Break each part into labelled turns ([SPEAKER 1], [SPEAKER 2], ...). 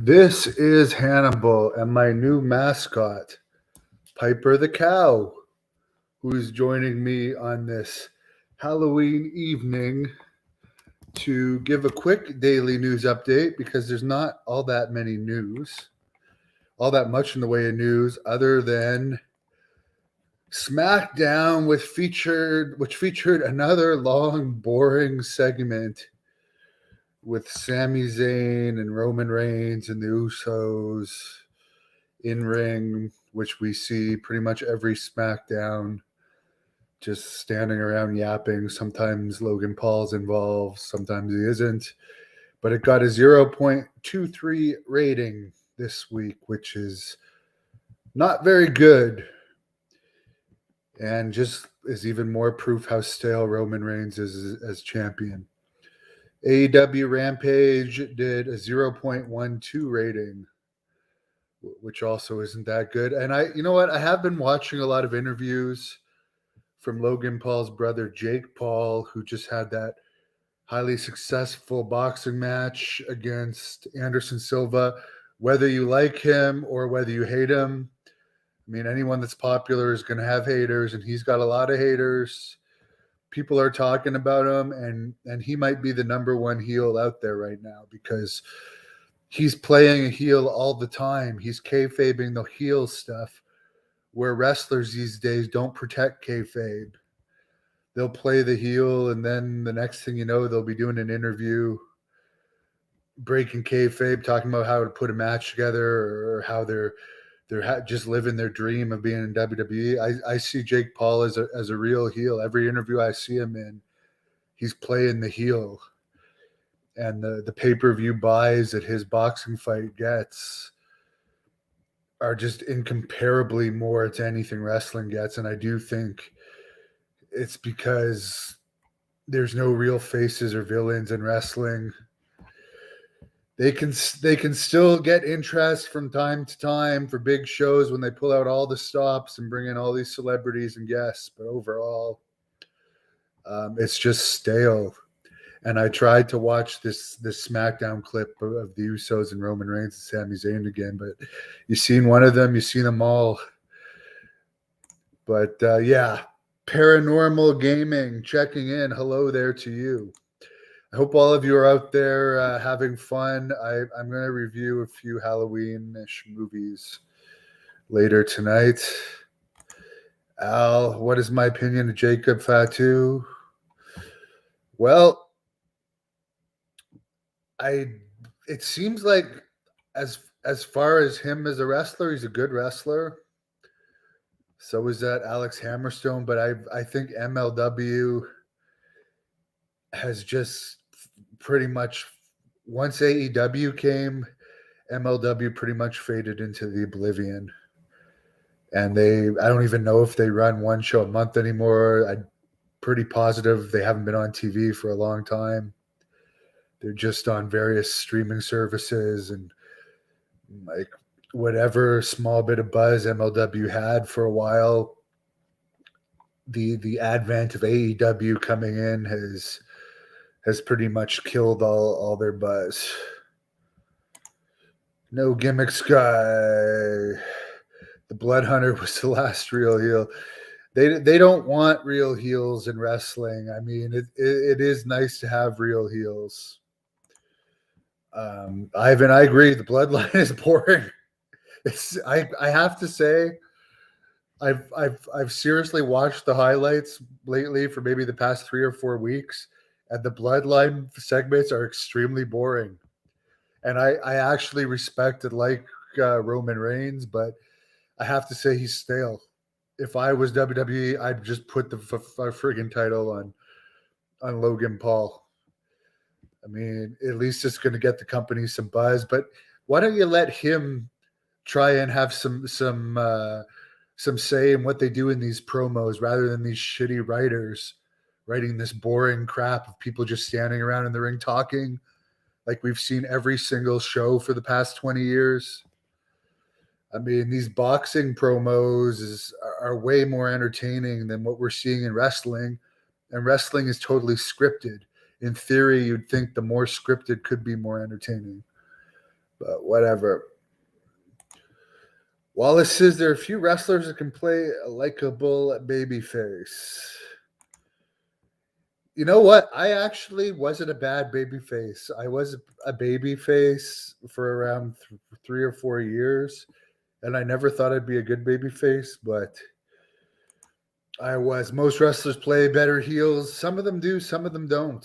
[SPEAKER 1] This is Hannibal and my new mascot, Piper the Cow, who's joining me on this Halloween evening to give a quick daily news update because there's not all that much in the way of news other than Smackdown which featured another long, boring segment with Sami Zayn and Roman Reigns and the Usos in ring, which we see pretty much every SmackDown, just standing around yapping. Sometimes Logan Paul's involved, sometimes he isn't. But it got a 0.23 rating this week, which is not very good. And just is even more proof how stale Roman Reigns is as champion. AEW Rampage did a 0.12 rating, which also isn't that good. And I have been watching a lot of interviews from Logan Paul's brother, Jake Paul, who just had that highly successful boxing match against Anderson Silva. Whether you like him or whether you hate him, I mean, anyone that's popular is going to have haters, and he's got a lot of haters. People are talking about him, and he might be the number one heel out there right now because he's playing a heel all the time. He's kayfabing the heel stuff, where wrestlers these days don't protect kayfabe. They'll play the heel, and then the next thing you know, they'll be doing an interview breaking kayfabe, talking about how to put a match together or how they're just living their dream of being in WWE. I see Jake Paul as a real heel. Every interview I see him in, he's playing the heel. And the pay-per-view buys that his boxing fight gets are just incomparably more to anything wrestling gets. And I do think it's because there's no real faces or villains in wrestling. They can still get interest from time to time for big shows when they pull out all the stops and bring in all these celebrities and guests. But overall, it's just stale. And I tried to watch this SmackDown clip of the Usos and Roman Reigns and Sami Zayn again, but you've seen one of them, you've seen them all. But yeah, Paranormal Gaming checking in. Hello there to you. I hope all of you are out there having fun. I'm going to review a few Halloween-ish movies later tonight. Al, what is my opinion of Jacob Fatu? Well, it seems like as far as him as a wrestler, he's a good wrestler. So is that Alex Hammerstone, but I think MLW has just pretty much, once AEW came, MLW pretty much faded into the oblivion. And I don't even know if they run one show a month anymore. I'm pretty positive they haven't been on TV for a long time. They're just on various streaming services, and like whatever small bit of buzz MLW had for a while, the advent of AEW coming in has pretty much killed all their buzz. No gimmicks guy. The Blood Hunter was the last real heel. They don't want real heels in wrestling. I mean, it is nice to have real heels. Ivan, I agree. The Bloodline is boring. I have to say, I've seriously watched the highlights lately for maybe the past 3 or 4 weeks, and the Bloodline segments are extremely boring. And I actually respect and like Roman Reigns, but I have to say he's stale. If I was WWE, I'd just put the friggin' title on Logan Paul. I mean, at least it's going to get the company some buzz. But why don't you let him try and have some say in what they do in these promos rather than these shitty writers writing this boring crap of people just standing around in the ring talking like we've seen every single show for the past 20 years. I mean, these boxing promos are way more entertaining than what we're seeing in wrestling, and wrestling is totally scripted. In theory, you'd think the more scripted could be more entertaining. But whatever. Wallace says there are a few wrestlers that can play a likable babyface. You know what? I actually wasn't a bad babyface. I was a babyface for around 3 or 4 years, and I never thought I'd be a good babyface, but I was. Most wrestlers play better heels. Some of them do, some of them don't.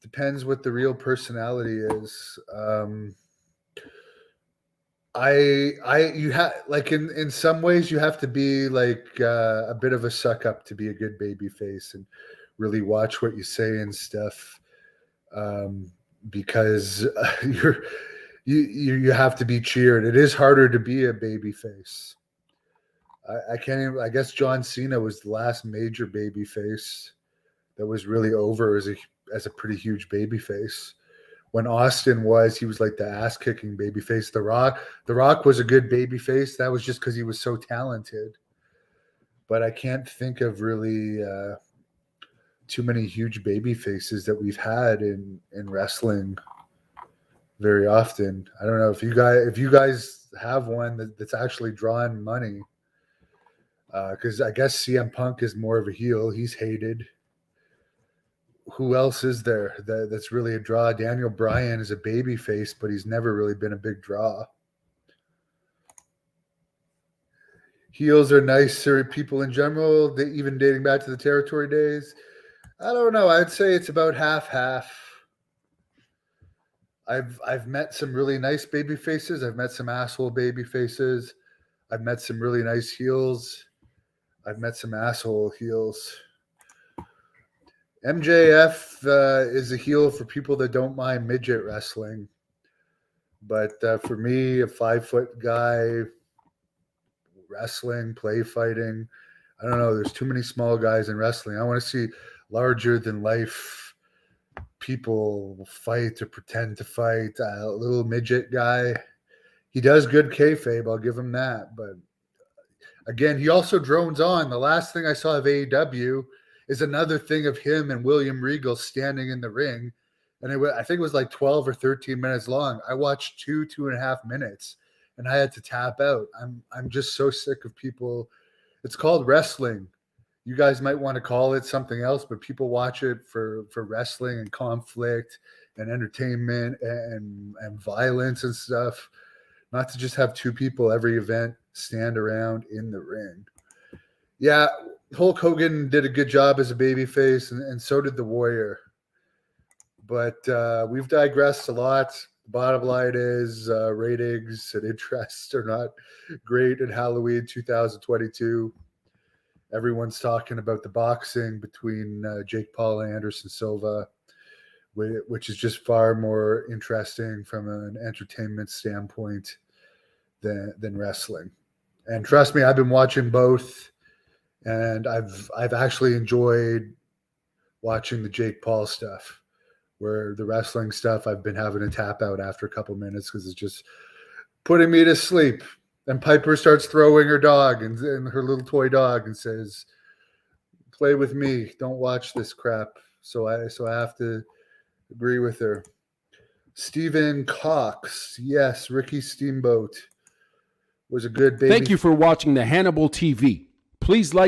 [SPEAKER 1] Depends what the real personality is. You have like in some ways you have to be like a bit of a suck up to be a good baby face and really watch what you say and stuff, because you have to be cheered. It is harder to be a baby face. I can't even, I guess John Cena was the last major baby face that was really over as a pretty huge baby face. When Austin he was like the ass kicking baby face. The Rock was a good baby face. That was just because he was so talented. But I can't think of really too many huge baby faces that we've had in wrestling very often. I don't know if you guys have one that's actually drawing money. Because I guess CM Punk is more of a heel. He's hated. Who else is there that's really a draw? Daniel Bryan is a baby face, but he's never really been a big draw. Heels are nicer people in general, even dating back to the territory days. I don't know. I'd say it's about half-half. I've met some really nice baby faces. I've met some asshole baby faces. I've met some really nice heels. I've met some asshole heels. MJF is a heel for people that don't mind midget wrestling. But for me, a 5-foot guy wrestling, play fighting, I don't know. There's too many small guys in wrestling. I want to see larger than life people fight or pretend to fight. A little midget guy. He does good kayfabe. I'll give him that. But again, he also drones on. The last thing I saw of AEW is another thing of him and William Regal standing in the ring. And I think it was like 12 or 13 minutes long. I watched 2.5 minutes, and I had to tap out. I'm just so sick of people. It's called wrestling. You guys might want to call it something else, but people watch it for wrestling and conflict and entertainment and violence and stuff. Not to just have two people every event stand around in the ring. Yeah, Hulk Hogan did a good job as a babyface, and so did the Warrior. But we've digressed a lot. The bottom line is ratings and interest are not great in Halloween 2022. Everyone's talking about the boxing between Jake Paul and Anderson Silva, which is just far more interesting from an entertainment standpoint than wrestling. And trust me, I've been watching both, and I've actually enjoyed watching the Jake Paul stuff. Where the wrestling stuff, I've been having to tap out after a couple minutes because it's just putting me to sleep. And Piper starts throwing her dog and her little toy dog and says, "Play with me. Don't watch this crap." So I have to agree with her. Stephen Cox, yes, Ricky Steamboat was a good baby.
[SPEAKER 2] Thank you for watching the Hannibal TV. Please like.